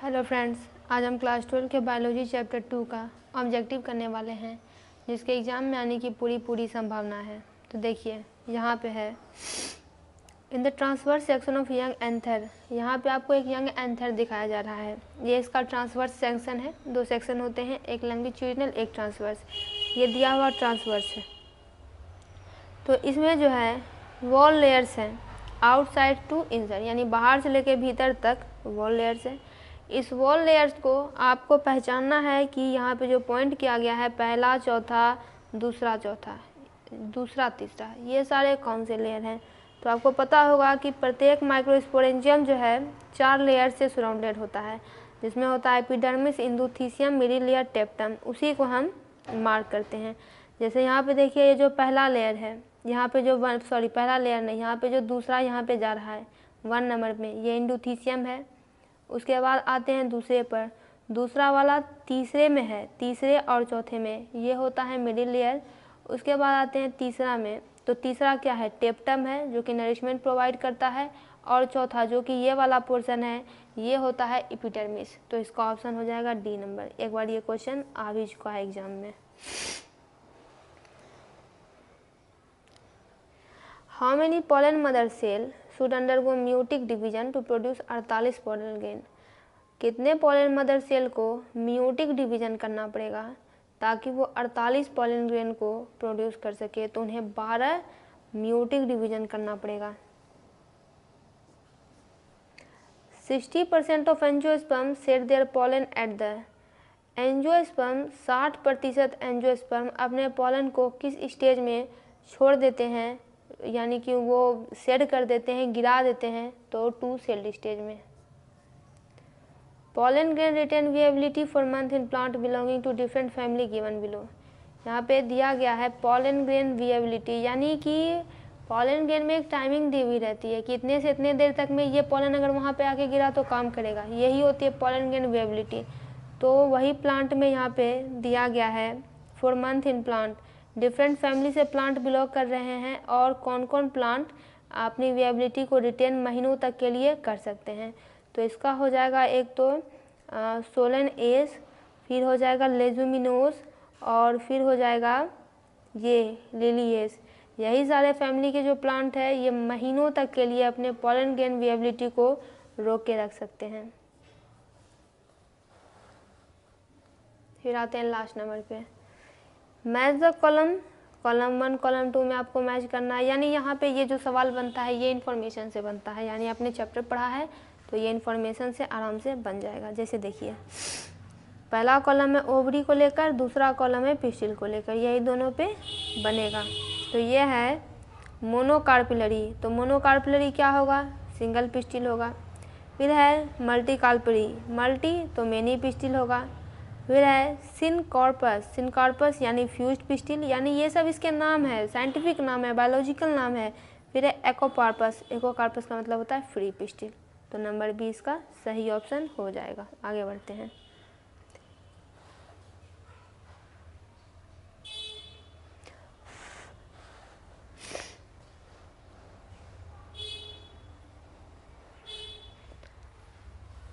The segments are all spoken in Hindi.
हेलो फ्रेंड्स, आज हम क्लास 12 के बायोलॉजी चैप्टर 2 का ऑब्जेक्टिव करने वाले हैं, जिसके एग्ज़ाम में आने की पूरी संभावना है। तो देखिए यहाँ पे है, in the transverse section of young anther. यहाँ पे आपको एक यंग एंथर दिखाया जा रहा है। ये इसका ट्रांसवर्स सेक्शन है। दो सेक्शन होते हैं, एक लॉन्गिट्यूडिनल एक ट्रांसवर्स। ये दिया हुआ ट्रांसवर्स है। तो इसमें जो है वॉल लेयर्स हैं, आउटसाइड टू इनसाइड, यानी बाहर से लेकर भीतर तक वॉल लेयर्स है। इस वॉल लेयर्स को आपको पहचानना है कि यहाँ पे जो पॉइंट किया गया है, पहला चौथा, दूसरा चौथा, दूसरा तीसरा, ये सारे कौन से लेयर हैं। तो आपको पता होगा कि प्रत्येक माइक्रोस्पोरेंजियम जो है 4 लेयर से सराउंडेड होता है, जिसमें होता है एपिडर्मिस, इंडोथीसियम, मिडिल लेयर, टेप्टम। उसी को हम मार्क करते हैं। जैसे यहाँ पे देखिए, ये जो पहला लेयर है, यहाँ पे जो पहला लेयर नहीं, यहाँ पे जो दूसरा यहाँ पे जा रहा है 1 नंबर में, ये इंडोथीसियम है। उसके बाद आते हैं दूसरे पर, दूसरा वाला तीसरे में है, तीसरे और चौथे में, ये होता है मिडिल लेयर। उसके बाद आते हैं तीसरा में, तो तीसरा क्या है, टेप्टम है, जो कि नरिशमेंट प्रोवाइड करता है। और चौथा जो कि ये वाला पोर्शन है, ये होता है एपिडर्मिस। तो इसका ऑप्शन हो जाएगा डी नंबर। एक बार ये क्वेश्चन आ भी चुका है एग्जाम में। How many pollen mother cell should undergo meiotic division to produce 48 pollen grain. कितने pollen मदर सेल को म्यूटिक डिवीजन करना पड़ेगा ताकि वो 48 pollen ग्रेन को प्रोड्यूस कर सके। तो उन्हें 12 म्यूटिक डिवीजन करना पड़ेगा। 60% of angiosperm shade there pollen at the. Angiosperm 60% angiosperm अपने पॉलन को किस स्टेज में छोड़ देते हैं, यानी कि वो शेड कर देते हैं, गिरा देते हैं, तो 2 सेल्ड स्टेज में। pollen grain retain viability for month in plant belonging to different family given below। यहाँ पे दिया गया है pollen grain viability, यानी कि pollen grain में एक टाइमिंग दी हुई रहती है कि इतने से इतने देर तक में ये pollen अगर वहाँ पे आके गिरा तो काम करेगा, यही होती है pollen grain viability। तो वही प्लांट में यहाँ पे दिया गया है for month in plant, different family से प्लांट बिलोंग कर रहे हैं और कौन कौन प्लांट अपनी विएबिलिटी को रिटेन महीनों तक के लिए कर सकते हैं। तो इसका हो जाएगा एक तो सोलन एस, फिर हो जाएगा लेजुमिनोस, और फिर हो जाएगा ये लिलियस। यही सारे फैमिली के जो प्लांट है, ये महीनों तक के लिए अपने pollen grain विएबिलिटी को रोक के रख सकते हैं। फिर आते हैं लास्ट नंबर पे, मैच द कॉलम 1 कॉलम 2 में आपको मैच करना है। यानी यहाँ पे ये जो सवाल बनता है, ये इन्फॉर्मेशन से बनता है, यानी आपने चैप्टर पढ़ा है तो ये इन्फॉर्मेशन से आराम से बन जाएगा। जैसे देखिए, पहला कॉलम है ओवरी को लेकर, दूसरा कॉलम है पिस्टिल को लेकर, यही दोनों पे बनेगा। तो ये है मोनोकार्पिलरी, तो मोनोकार्पिलरी क्या होगा, सिंगल पिस्टिल होगा। फिर है मल्टीकार्पिलरी, मल्टी तो मेनी पिस्टिल होगा। फिर है सिनकॉर्पस, सिनकॉर्पस यानी फ्यूज्ड पिस्टिल, यानी ये सब इसके नाम है, साइंटिफिक नाम है, बायोलॉजिकल नाम है। फिर है एकोकार्पस, एकोकार्पस का मतलब होता है फ्री पिस्टिल। तो नंबर 20 का सही ऑप्शन हो जाएगा। आगे बढ़ते हैं।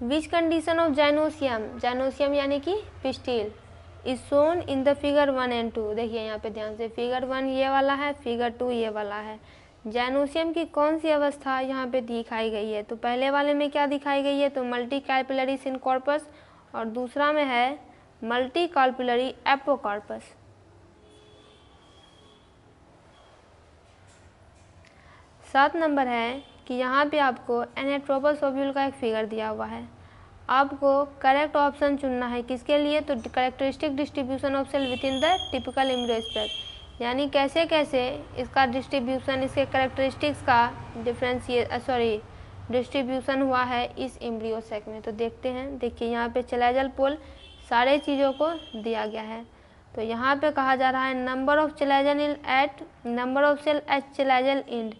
विच कंडीशन ऑफ जाइनोसियम, जाइनोसियम यानी कि pistil, is shown in the figure 1 and 2। देखिए यहाँ पे ध्यान से, फिगर 1 ये वाला है, फिगर 2 ये वाला है। जाइनोसियम की कौन सी अवस्था यहाँ पे दिखाई गई है, तो पहले वाले में क्या दिखाई गई है, तो मल्टी कार्पिलरी सिनकॉर्पस, और दूसरा में है मल्टी कार्पिलरी एपोकार्पस। 7 नंबर है कि यहाँ पे आपको एनेट्रोपस ओव्यूल का एक फिगर दिया हुआ है। आपको करेक्ट ऑप्शन चुनना है किसके लिए, तो characteristic distribution of cell within the typical embryo sac, यानी कैसे कैसे इसका डिस्ट्रीब्यूशन, इसके कैरेक्टरिस्टिक्स का डिस्ट्रीब्यूशन हुआ है इस एम्ब्रियो सेक में। तो देखते हैं, देखिए यहाँ पे चैलेजल पोल सारे चीज़ों को दिया गया है। तो यहाँ पे कहा जा रहा है number of chalazal at number of cell at chalazal end,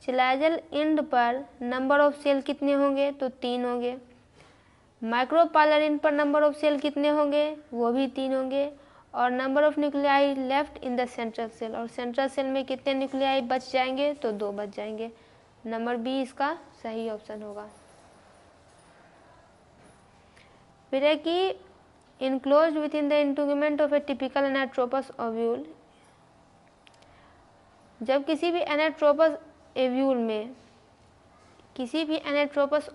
chalazal end पर नंबर ऑफ सेल कितने होंगे, तो 3 होंगे। माइक्रोपाइलर इंड पर नंबर ऑफ सेल कितने होंगे, वो भी 3 होंगे। और number of nuclei left in the central cell, और सेंट्रल सेल में कितने न्यूक्लियाई बच जाएंगे, तो 2 बच जाएंगे। नंबर बी इसका सही ऑप्शन होगा। फिर है कि enclose within the integument of a typical anatropous ovule. जब किसी भी एनाट्रोपस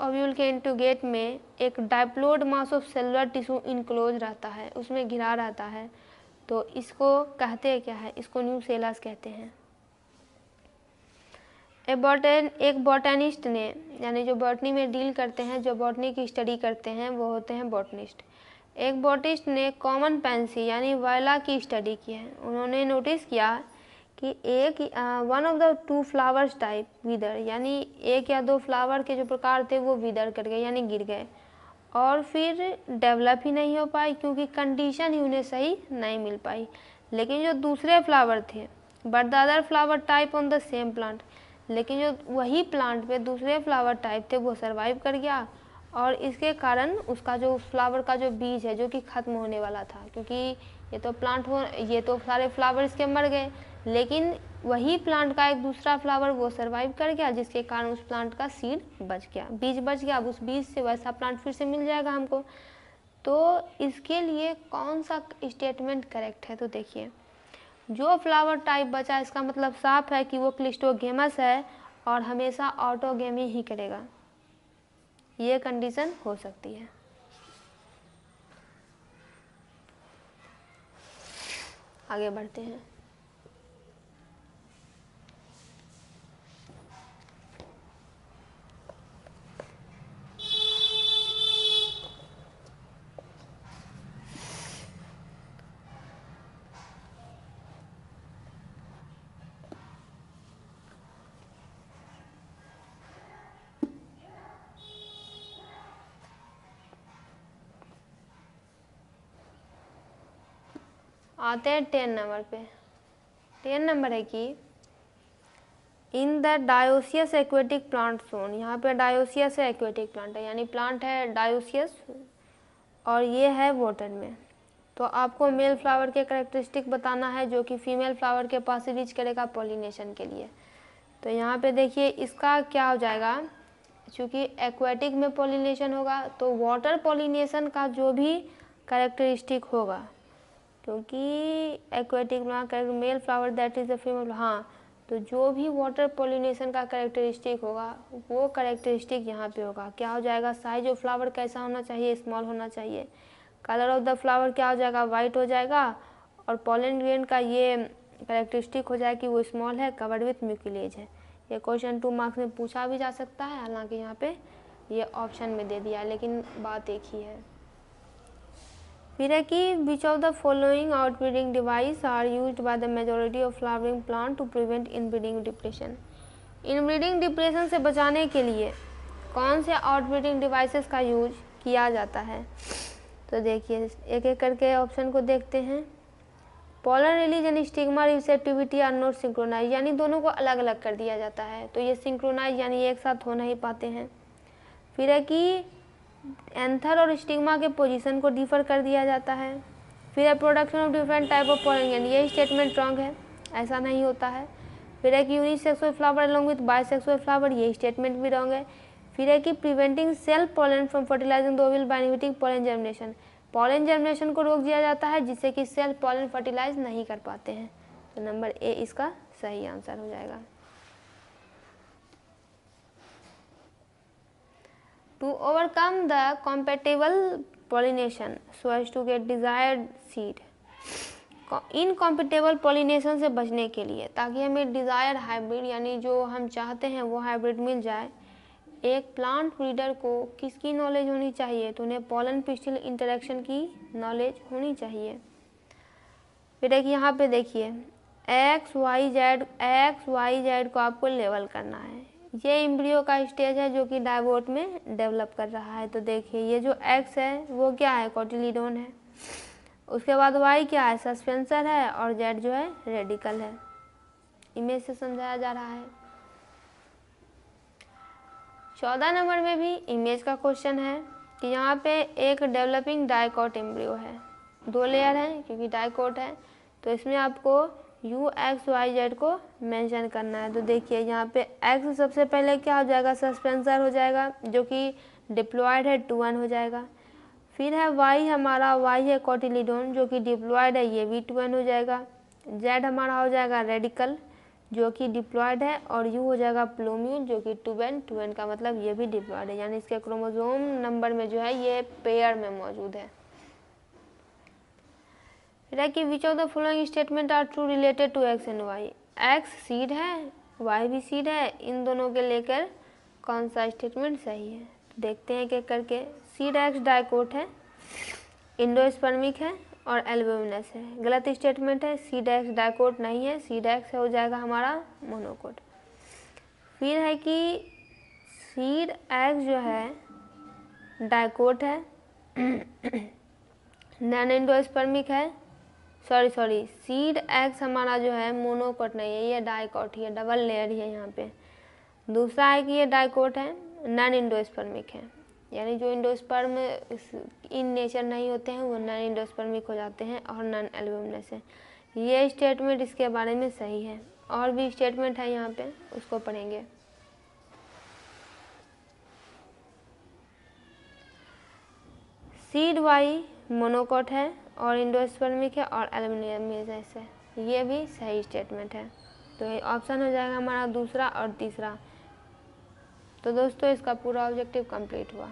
ओव्यूल के इंटीग्यूमेंट में एक diploid mass of cellular tissue enclose रहता है, उसमें घिरा रहता है, तो इसको कहते क्या है, इसको न्यूसेलस कहते हैं। एक बॉटनिस्ट ने, यानी जो बॉटनी में डील करते हैं, जो बॉटनी की स्टडी करते हैं, वो होते हैं बॉटनिस्ट। एक बॉटनिस्ट ने कॉमन पेंसी यानी वायला की स्टडी की है। उन्होंने नोटिस किया कि one of the two flowers type whether, यानी एक या दो फ्लावर के जो प्रकार थे वो विदर कर गए यानी गिर गए, और फिर डेवलप ही नहीं हो पाई क्योंकि कंडीशन ही उन्हें सही नहीं मिल पाई। लेकिन जो दूसरे फ्लावर थे, but the other flower type on the same plant, लेकिन जो वही प्लांट पे दूसरे फ्लावर टाइप थे वो सरवाइव कर गया, और इसके कारण उसका जो फ्लावर का जो बीज है जो कि ख़त्म होने वाला था, क्योंकि ये तो सारे फ्लावर इसके मर गए, लेकिन वही प्लांट का एक दूसरा फ्लावर वो सरवाइव कर गया, जिसके कारण उस प्लांट का सीड बच गया, बीज बच गया। अब उस बीज से वैसा प्लांट फिर से मिल जाएगा हमको। तो इसके लिए कौन सा स्टेटमेंट करेक्ट है, तो देखिए, जो फ्लावर टाइप बचा इसका मतलब साफ है कि वो क्लिस्टोगेमस है और हमेशा ऑटोगेमी ही करेगा, ये कंडीशन हो सकती है। आगे बढ़ते हैं। आते हैं 10 नंबर पे। 10 नंबर है कि in the dioecious aquatic plant zone, यहाँ पे डायोसियस है, एक्वेटिक प्लांट है, यानी प्लांट है डायोसियस और ये है वाटर में। तो आपको मेल फ्लावर के कैरेक्टरिस्टिक बताना है जो कि फीमेल फ्लावर के पास रीच करेगा पॉलिनेशन के लिए। तो यहाँ पे देखिए इसका क्या हो जाएगा, चूँकि एक्वेटिक में पॉलिनेशन होगा तो वाटर पॉलिनेशन का जो भी कैरेक्टरिस्टिक होगा, क्योंकि aquatic male flower that is the female, हाँ, तो जो भी वाटर पॉलिनेशन का कैरेक्टरिस्टिक होगा वो कैरेक्टरिस्टिक यहाँ पे होगा। क्या हो जाएगा, साइज ऑफ फ्लावर कैसा होना चाहिए, स्मॉल होना चाहिए। कलर ऑफ द फ्लावर क्या हो जाएगा, वाइट हो जाएगा। और पॉलन ग्रेन का ये कैरेक्टरिस्टिक हो जाए कि वो स्मॉल है, कवर्ड विथ म्यूसिलेज है। ये क्वेश्चन 2 मार्क्स में पूछा भी जा सकता है, हालांकि यहाँ पे ये ऑप्शन में दे दिया, लेकिन बात एक ही है। फिर है कि which of the following outbreeding device are used by the majority of flowering plant to prevent inbreeding depression. Inbreeding depression से बचाने के लिए कौन से आउटब्रीडिंग डिवाइसेस का यूज किया जाता है, तो देखिए एक एक करके ऑप्शन को देखते हैं। Pollen release and stigma receptivity are not synchronise, यानी दोनों को अलग अलग कर दिया जाता है, तो ये सिंक्रोनाइज यानी एक साथ हो नहीं पाते हैं। फिर है कि एंथर और स्टिग्मा के पोजीशन को डिफर कर दिया जाता है। फिर है production of different type of pollen, यानी ये स्टेटमेंट रॉन्ग है, ऐसा नहीं होता है। फिर है कि unisexual flower along with bisexual flower, ये स्टेटमेंट भी रॉन्ग है। फिर है कि preventing self pollen from fertilising the Oval by inhibiting pollen germination, pollen germination को रोक दिया जाता है जिससे कि सेल्फ पॉलन फर्टिलाइज नहीं कर पाते हैं। तो नंबर ए इसका सही आंसर हो जाएगा। To overcome the compatible pollination so as to get desired seed, incompatible pollination से बचने के लिए, ताकि हमें डिज़ायर हाइब्रिड यानी जो हम चाहते हैं वो हाइब्रिड मिल जाए, एक प्लांट ब्रीडर को किसकी नॉलेज होनी चाहिए, तो उन्हें पॉलन पिस्टिल इंटरेक्शन की नॉलेज होनी चाहिए। फिर एक यहाँ पे देखिए एक्स वाई जेड को आपको लेवल करना है। ये एम्ब्रियो का स्टेज है जो कि डाइवोट में डेवलप कर रहा है। तो देखिए ये जो एक्स है वो क्या है, कोटिलीडोन है। उसके बाद वाई क्या है, सस्पेंसर है, और जेड जो है रेडिकल है। इमेज से समझाया जा रहा है। 14 नंबर में भी इमेज का क्वेश्चन है कि यहाँ पे एक डेवलपिंग डाइकोट एम्ब्रियो है, 2 लेयर हैं क्योंकि डाइकोट है, तो इसमें आपको यू एक्स वाई जेड को मेंशन करना है। तो देखिए यहाँ पे एक्स सबसे पहले क्या हो जाएगा, सस्पेंसर हो जाएगा जो कि डिप्लॉयड है 2 1 हो जाएगा। फिर है वाई, हमारा वाई है कोटिलिडोन जो कि डिप्लॉयड है, ये V2N हो जाएगा। जेड हमारा हो जाएगा रेडिकल जो कि डिप्लॉयड है, और यू हो जाएगा प्लूम्यूल जो कि 2N, 2N का मतलब ये भी डिप्लॉयड है, यानी इसके क्रोमोसोम नंबर में जो है ये पेयर में मौजूद है। फिर है कि which of the following statement are true related to X and Y. X seed है, वाई भी सीड है, इन दोनों के लेकर कौन सा स्टेटमेंट सही है। तो देखते हैं एक करके। सीड एक्स डाइकोट है, इंडोस्पर्मिक है और एल्ब्यूमिनस है। गलत स्टेटमेंट है, सीड एक्स डाइकोट नहीं है, सीड एक्स हो जाएगा हमारा मोनोकोट। फिर है कि सीड एक्स जो है डाइकोट है, नॉन इंडोस्पर्मिक है, सॉरी सीड एक्स हमारा जो है मोनोकोट नहीं है, ये डाइकोट ही है, डबल लेयर ही है यहाँ पे। दूसरा है कि ये डाइकोट है, नॉन इंडोस्पर्मिक है, यानी जो इंडोस्पर्म इन नेचर नहीं होते हैं वो नॉन इंडोस्पर्मिक हो जाते हैं और नॉन एल्ब्यूमिनस है। ये स्टेटमेंट इसके बारे में सही है। और भी स्टेटमेंट है यहाँ पे, उसको पढ़ेंगे। सीड वाई मोनोकोट है और इंडोस्पर्मिक है और एल्ब्यूमिनस है, ये भी सही स्टेटमेंट है। तो ये ऑप्शन हो जाएगा हमारा दूसरा और तीसरा। तो दोस्तों इसका पूरा ऑब्जेक्टिव कंप्लीट हुआ।